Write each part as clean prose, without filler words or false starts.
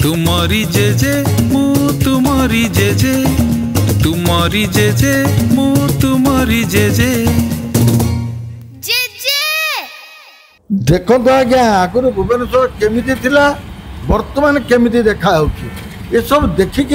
तुमरी JJ मु तुमरी JJ तुमरी JJ मु तुमरी JJ देखो आज्ञा आगुरी भुवनेश्वर केमिति थिला वर्तमान केमिति देखा ये सब देखिक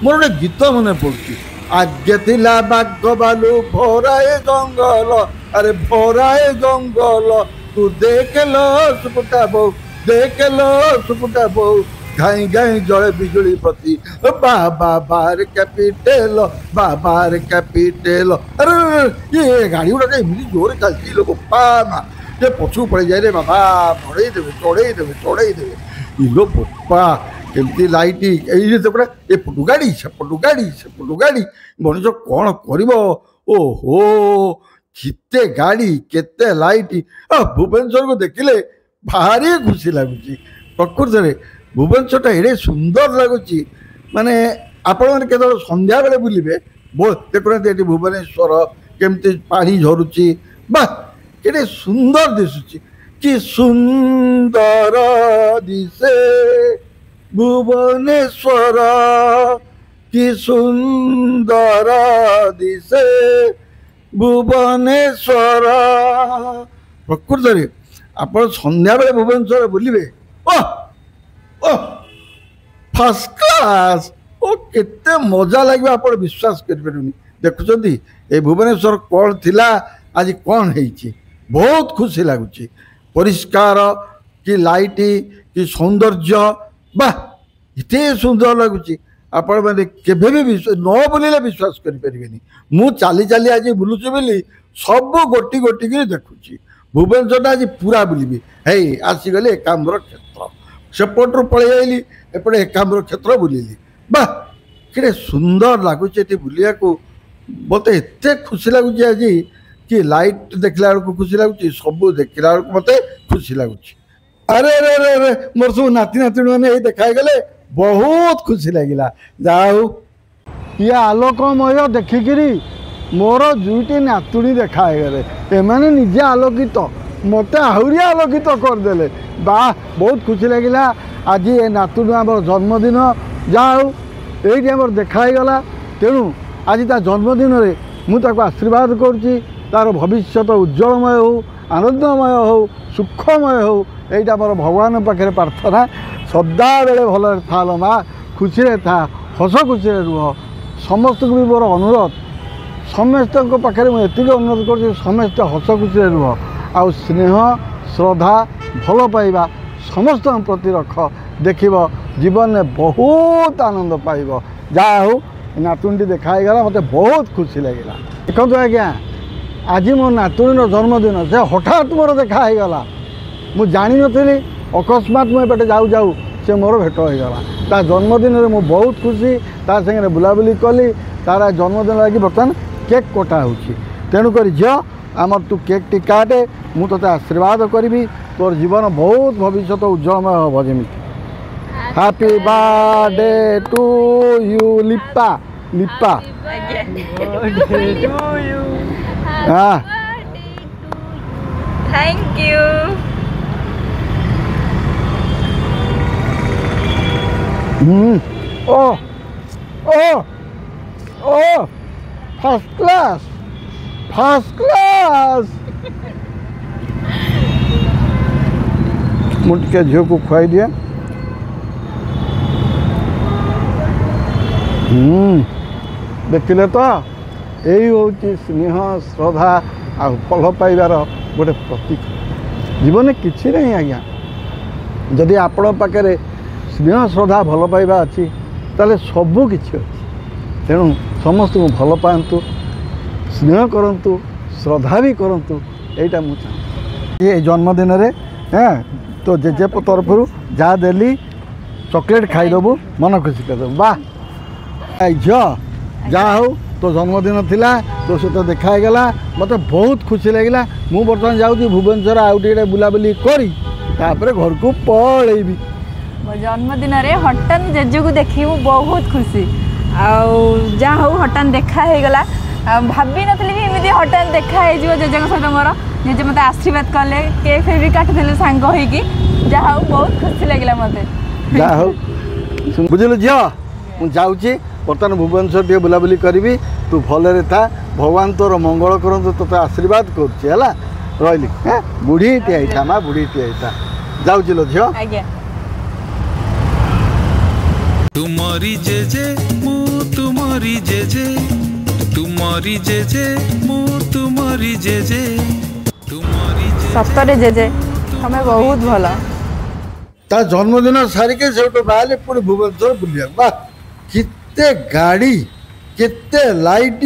मोर गोटे गीत मन पड़ुची आगे थिला बाघ बालू भराए जंगल अरे भराए जंगल तू देख लो सुपुटा बो देख लो सुपुटा बो घाई घाई जड़े बिजुली पति बाबा बार कैपिटल बाबार कैपिटल अरे ये गाड़ी गुड़ा एमती जोर चलती लोग पाना ये पछू पड़ जाए रे बाबा चढ़े देवे चढ़े देवे चढ़े देवे इलो बोपा केमती लाइट एपटू गाड़ी सेपटू गाड़ी सेपटू गाड़ी मनुष्य कौन कर ओहो केते गाड़ी केते लाइट भुवनेश्वर को देखिले भारी खुशी लगुच प्रकृत में भुवनेश्वर एडे सुंदर लगुच माने आपण मैंने केत संध्या बेले बुलिबे देखुना ये भुवनेश्वर केमती पानी झरुची बा केडे सुंदर दिशुची कि सुंदर दिशे भुवनेश्वर कि सुंदर दिशे भुवनेश्वर प्रकृत में आप संध्या बेले भुवनेश्वर बुलिबे फर्स्ट क्लास ओ केते मजा लगे आप विश्वास करें देखुं ये भुवनेश्वर कौन थिला आज कौन है बहुत खुशी लगुच परिष्कार कि लाइट कि सौंदर्य बा इतने सुंदर लगुच आपण मैंने केवे भी न बुलिले विश्वास करें मु चाली चाली आज बुलूची बोली सब गोटी गोटी कर देखुची भुवनेश्वर आज पूरा बुलबी है आसीगले एकाम्र क्षेत्र सेपटू पलि आईली एपटे एकाम्र क्षेत्र बुलिली बा कि सुंदर लगुच ये बुलिया को मत एत खुशी लगुच आज कि लाइट देखला बेलू खुशी लगुच सब देखला बेलू मत खुशी लगुच अरे अरे अरे अरे मोर सब नाती नाती मैंने देखाई गले बहुत खुशी लगिला जाऊ ये आलोकमय देखिकी मोर दुईटी नातुणी देखाई गले एमाने निजे आलोकित मत आहरी आलोकित करदे बा बहुत खुशी लगिला आज ये नातुणी आम जन्मदिन जाऊ ये देखाई गला तेणु आज ता जन्मदिन रे मुझे आशीर्वाद करुच्ची तार भविष्य उज्जवलमय हो आनंदमय हो सुखमय हो यहीटा मोर भगवान पाखे प्रार्थना सदा बेले भल था माँ खुशी था हस खुशी रुह समस्त को भी मोर अनुरोध समस्त पाखे मुझे अनुरोध कर समस्त हस खुशी रुह आ स्नेह श्रद्धा भल पाइबा समस्त प्रति रख देख जीवन में बहुत आनंद पाइब जहा हो नातुणी देखाई गला मत बहुत खुशी लगे देखो आज्ञा आज मो नातुणी जन्मदिन से हठात मोर देखाई गला मु जानी नी अकस्मात मुझे जाऊ जाऊ से मोर भेट हो गला ता जन्मदिन में मु बहुत खुशी तार संगे बुलाबुली कली तार जन्मदिन लगी बर्तमान केक कटा हो तेणुक झील आमर तू केक टी काटे मु तो आशीर्वाद करी तोर जीवन बहुत भविष्य उज्जवलमय हम जमी हैप्पी बर्थडे टू यू लिप्पा लिप्पा हाँ थैंक यू ओ ओ ओ फर्स्ट क्लास मुझे झील को खुआई दिए देखिले तो यही हूँ स्नेह श्रद्धा आ फल पाइबार गोटे प्रतीक जीवन में किसी नहीं आज्ञा जदि आपण पाखे स्नेह श्रद्धा भल पाइबा अच्छी ताले सबू किछि अच्छी तेणु समस्त को भल पातु स्नेह करंतु श्रद्धा भी करंतु एटा मु चाहे ये जन्मदिन रे हाँ तो जेजे तरफ जहाँ देली चॉकलेट खाईदेबू मन खुशी करदेबू वाह झ जहाँ हो तो जन्मदिन थिला तो सहित देखाई गला मत बहुत खुशी लगिला मु बर्तमान जाऊँ भुवनेश्वर आउ टे बुलाबुली करी तापर घर को पलैबी मो जन्मदिन रे हटान जेजू को देखी बहुत खुशी आ हूँ हटान देखा गला भाभी नी भी एमती हटान देखा जेजे सहित मोर जेजे मत आशीर्वाद कले केक भी काटी सांग हो बहुत खुशी लगे मत जा हो बुझिलु झियो मु जाऊँगी बर्तमान भुवनेश्वर टे बुलाबुली करी तू भलरे था भगवान तोर मंगल करतु तोते आशीर्वाद करुच्ची है रही हाँ बुढ़ी टे था माँ बुढ़ी टे था जाऊँगी लो झियो तुमरी जेजे मु तुमरी जेजे तुमरी जेजे मु तुमरी जेजे तुमरी सप्तरे जेजे हमें बहुत भला ता जन्मदिन सारिके से बाहर पुणी भुवनेश्वर बुलिया वाह केते गाड़ी केते लाइट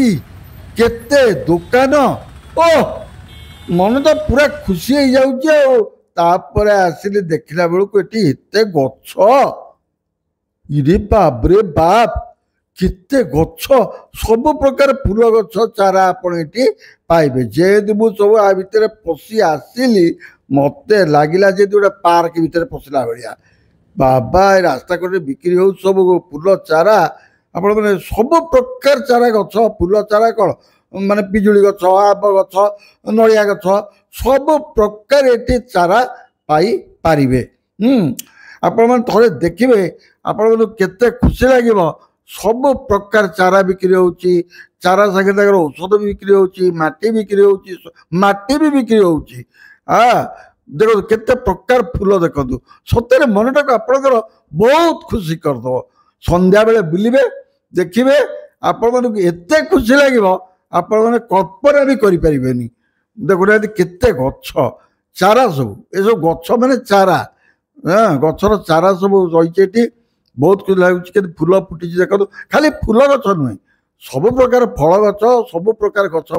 केते दुकान ओ मन तो पूरा खुशी हो जाऊे आसिले देखला बेलू ये एते गछ इरे बाप रे बाप केते गछ सब प्रकार फूल गछ चारा आपण ये पाइबे जेहेतु मुझे सब आ भितर पशि आसिली मते लगिला जे गोटे पार्क भितर पशिला भाया बाबा रास्ता कड़े बिक्री हो सब फूल चारा आपण मैंने सब प्रकार चारा गछ फूल चारा कौन माने पिजुली गछ आब गछ नड़िया गछ सब प्रकार ये चारा पाई पारिबे आपण मैंने थोड़े देखिए आपण केते खुशी लगे सब प्रकार चारा बिक्री होची चारा संगे औषध भी बिक्री होची माटी बिक्री होची माटी भी बिक्री होची देखो केते प्रकार फूल देखो सतरे मनटा को आपणकर बहुत खुशी करदब संध्या बेले बुलिबे देखिए आपण मानक एते खुशी लगे आपण मैंने कल्पना भी करि परिबेनी देखो केते गछ चारा सब ये सब गछ माने चारा गछर चारा सब रही बहुत खुशी लगे फूल फुटी देखो खाली फूल गछ नुहे सब प्रकार फल गछ सब प्रकार गछ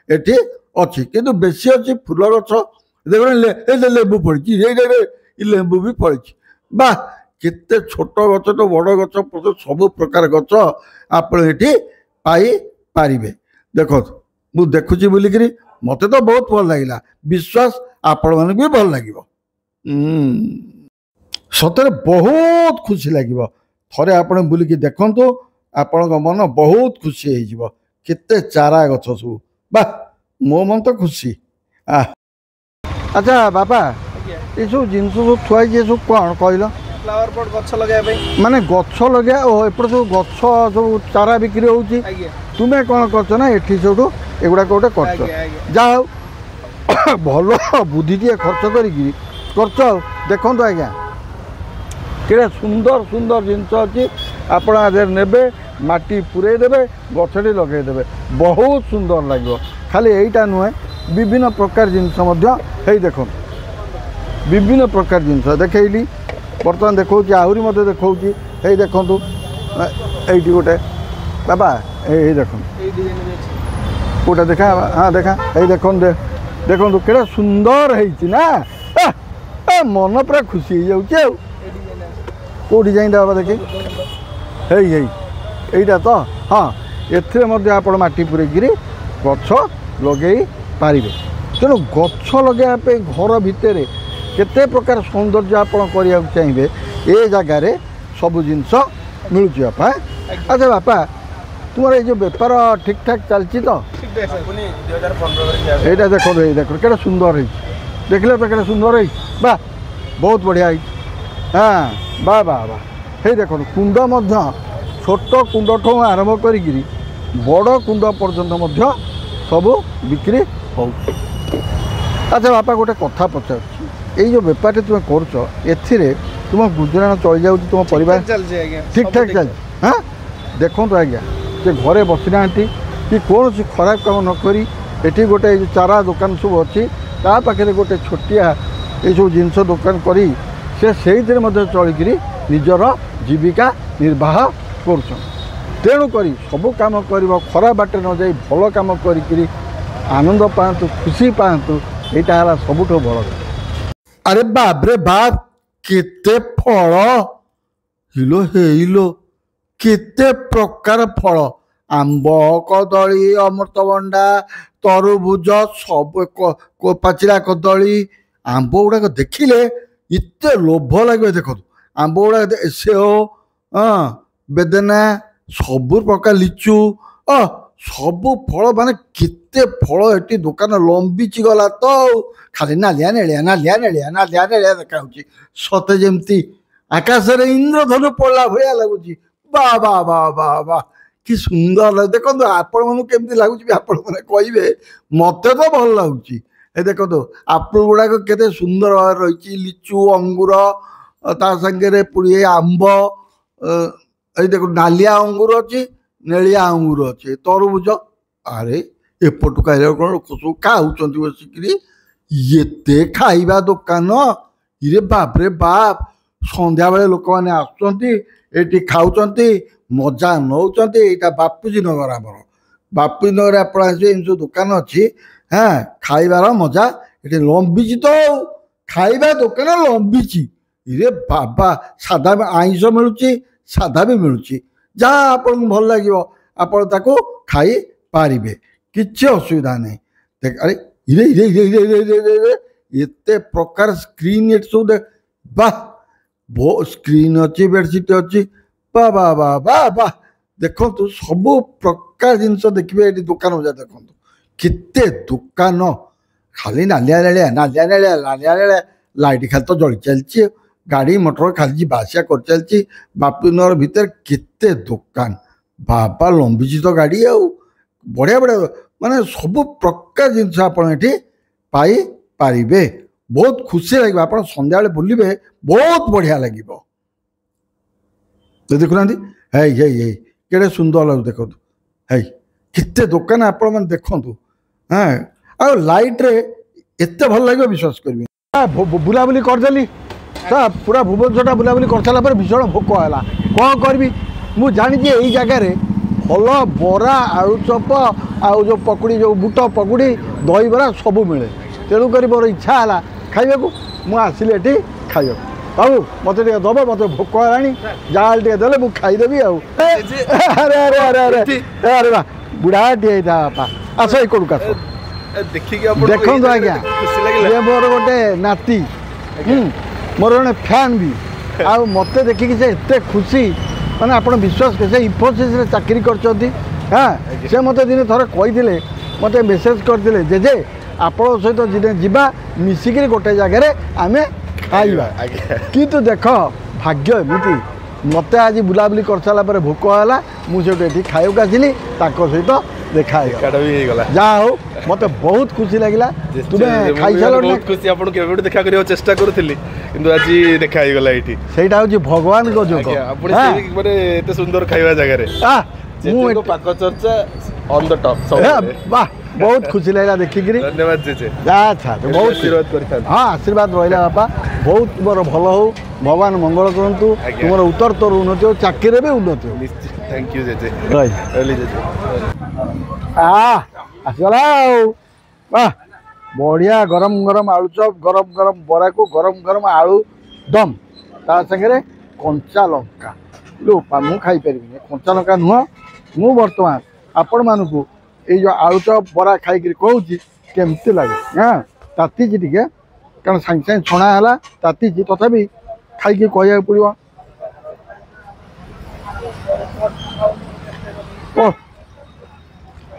एटी अच्छी किंतु बेसी अच्छी फूल गछ देख लेंबू फड़ी लेंबू भी फड़ी बा केते छोट गछ तो बड़ गछ सब प्रकार गछ आपड़ी पाई पारिबे देखो मु देखुची बोलिकी मते तो बहुत भल लगिला विश्वास आपण मन भी भल लगिबो सतरे बहुत खुशी लगे थरे आपण बुलिकी देखंतु आपण मन बहुत खुशी हो जिवो केते चारा गछ सब बा मो मन तो खुशी अच्छा बाबा ये सब जिन सब थुआई सब कौन कहल फ्लावर पॉट गछ लगे माने गछ लगे एपटे सब गछ सब चारा बिक्री होची तुम्हें कौन करछ ना एठी सब एगुड़ा गोटे कर जा भल बुद्धि टे खर्च करछ देखो आज्ञा कि सुंदर सुंदर जिनस अच्छी आपण आधे ने माटी पूरे देवे गछटी लगेदेवे बहुत सुंदर लगे खाली यहीटा नुहे विभिन्न प्रकार जिनस देखो विभिन्न प्रकार जिनस देखली बर्तमान देखा आहरी मत देखा ये देखु ये गोटे बाबा ये देख गोटे देखा हाँ देखा ये देखो देखो कि सुंदर है मन पूरा खुशी हो जाऊँ कौ डिजाइन बाबा देखी यहीटा तो हाँ एथे आप माटी पूरेक गछ लगे पारे तेणु गछ लगे घर भितर केते प्रकार सौंदर्य आप चाहिए ये जगार सब जिनस मिलूँ बापा अच्छा बापा तुम्हारा ये जो बेपार ठीक ठाक चलती तो यहाँ देखो देख के सुंदर है देखले तो के सुंदर है बा बहुत बढ़िया है हाँ वाह वाह वाह हे देखो कुंड छोट कुंड ठू आरंभ करी बड़ कुंड पर्यंत सब बिक्री हो अच्छा बापा गोटे कथा पचार ये बेपार तुम कर तुम गुजराण चल जाऊँ तुम परिवार ठीक ठाक चल हाँ देखो आज्ञा जे घरे बसी ना कि कौन सी खराब काम नक ये गोटे चारा दुकान सब अच्छी ता पाखे गोटे छोटिया ये सब जिनस दुकान करी से चलिक निजर जीविका निर्वाह कर तेणुक सब कम कर खराब बाटे न जाई भल कम कर आनंद पातु खुशी पातु यहाँ सबुठ बड़ अरे बाप रे बाप केते फल हिलो हेलो केते प्रकार फल आंब कदली अमृतभंडा तरबुज सब पाचिला कदली आंब गुड़ाक देखिले इतने लोभ लगे देखो आंब गुड़ा सेओ बेदना सब प्रकार लिचु सब फल माने केते फल एटी दुकान लंबीची गला तो खाली नालिया नेलिया नालिया नेलिया नालिया नेलिया देखा सते जमती आकाश रे इंद्रधनु पड़ा भाया लगुच वाह वाह वाह वाह वाह कि सुंदर लगे देखो आपण मन केमती लगुच आपण मैंने कहे मत तो भल लगुच देखो आपिल गुड़ाक केते सुंदर भाव रही लिचु अंगूर ता संगे पुड़ी आंब देखो नालिया अंगूर अच्छी नेलिया अंगूर अच्छे तरबुज अरे एपटू खाइला कौन लोक सब खाऊँ बसिक ये खाइबा दुकान इरे बाप रे बाप संध्या बेले लोक मैंने आसुँच खाऊँ मजा नौ यहाँ बापूजी नगर आमर बापूजी नगर आप सब दुकान अच्छी हाँ खाइबार मजा ये लंबी तो खाइबा दुकान लंबी इरे बाबा सादा आइंस मिलूँ सादा भी मिलूँ जहाँ आपको भल लगे आप खाई पारे किसी असुविधा नहीं देख अरे इरे इरे इरे इरे इरे इरे इरे एते प्रकार स्क्रीन ये सब देख वाह बहुत स्क्रीन अच्छी बेडसीट अच्छी वाह वाह वाह वाह वाह देखो सब प्रकार जिनस देखिए ये दुकान बजा देखो केते दुकान खाली नालिया नालिया नालिया नालिया नालिया नालिया लाइट खाली तो जली चलती गाड़ी मोटर खाली बासिया कर चलती बापूनगर भितर केते दुकान बाबा लंबी तो गाड़ी आ बढ़िया बढ़िया माने सब प्रकार जिनस आपरे बहुत खुशी लगे आप सन्ध्या बुलवे बहुत बढ़िया लगे देखुना है केड़े सुंदर लगे देखो है केते दुकान आपण मैंने देखु हाँ आ लाइट रे एते भल लगे विश्वास करेंगे बुलाबुली करदेली पूरा भुवनेश्वर बुलाबुली कर सारा भीषण भोक है कौन करी मुझे जानी यही जगार भल बरा आलू चप आउ जो पकुड़ी जो बुट पकुड़ी दही बरा सब मिले तेणुक मोर इच्छा है खाइबा मुझे ये खाइबा बाबू मत दब मत भोक है जाल दे मुझे खाईदेवी अरे अरे अरे अरे अरे बा बुढ़ा टे बापा आस कौन आस देखो आज्ञा ये मोर गोटे नाती मोर जड़े फैन भी आ मत देखिक से एत खुशी मैंने आप विश्वास कर इन्फोसिस चाकरी कर हाँ मत दिन थोड़े कही मत मेसेज करते जेजे आपण सहित दिने जीवा मिसिक गोटे जगार आम खाइबा किंतु देख भाग्य एमती मत आज बुलाबुली कर सारापर भोक है मुझे खाइक आसली सहित देखा जहाँ हो मत बहुत खुशी लगे तुम्हें खाई सारा बहुत खुशी आपन केबे देखा करियो चेष्टा करूथिली किंतु आज देखा ही गला एठी सेटा होची भगवान को जोक आपण से माने एते सुंदर खाइबा जगह रे मु पाक चर्चा ऑन द टॉप सब वाह बहुत खुशी लगा देखिक धन्यवाद जेजे अच्छा बहुत आशीर्वाद करथान हाँ आशीर्वाद रहा बापा बहुत तुम भल हो भगवान मंगल करंतु तुम उत्तर तोर उन्नति हो चाकरी भी उन्नति हो थैंक यू जेजे रही जेजे आसगला वाह बढ़िया गरम गरम आलू चप गरम गरम बरा को गरम गरम आलू दम ता संगे कंचा लंका लोपा मु खाई पारि कंचा लंका नुह मु बर्तमान आपण मानू यो आलू चप बरा खाई कहूँ केमती लगे हाँ ताती टे कारण सागे सागे छणा है ताती तथापि खाई कह पड़ो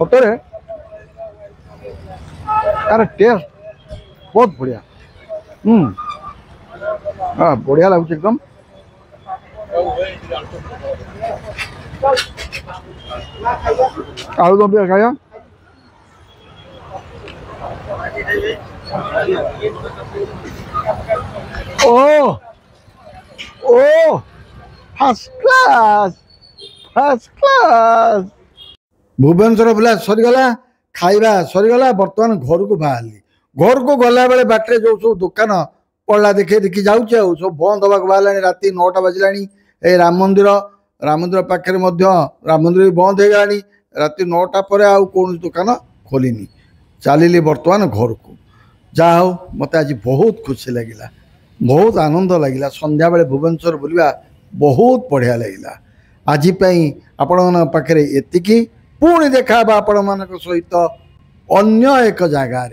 सतरे तार टेस्ट बहुत बढ़िया हाँ बढ़िया लगुच एकदम आलू दम भी खाया ओ ओ फर्स्ट क्लास भुवनेश्वर बुला सरीगला खाइबा सरीगला बर्तमान घर को बाहर घर को गला बेले बाटे जो सब दुकान पड़ा देखे देखी जाऊँचे सब बंद होगा बाहर राति 9टा बजला ए राम मंदिर पाखे राम मंदिर भी बंद हो गला राति 9टा पर आउ कौन दुकान खोलनी चलिए बर्तमान घर को जहा हो मत आज बहुत खुशी लगिला बहुत आनंद लगिला संध्या बेले भुवनेश्वर बुलवा बहुत बढ़िया लगिला आज आपण पाखे एतिकी पुणी देखा आपण मान सहित अन्य एक जगार।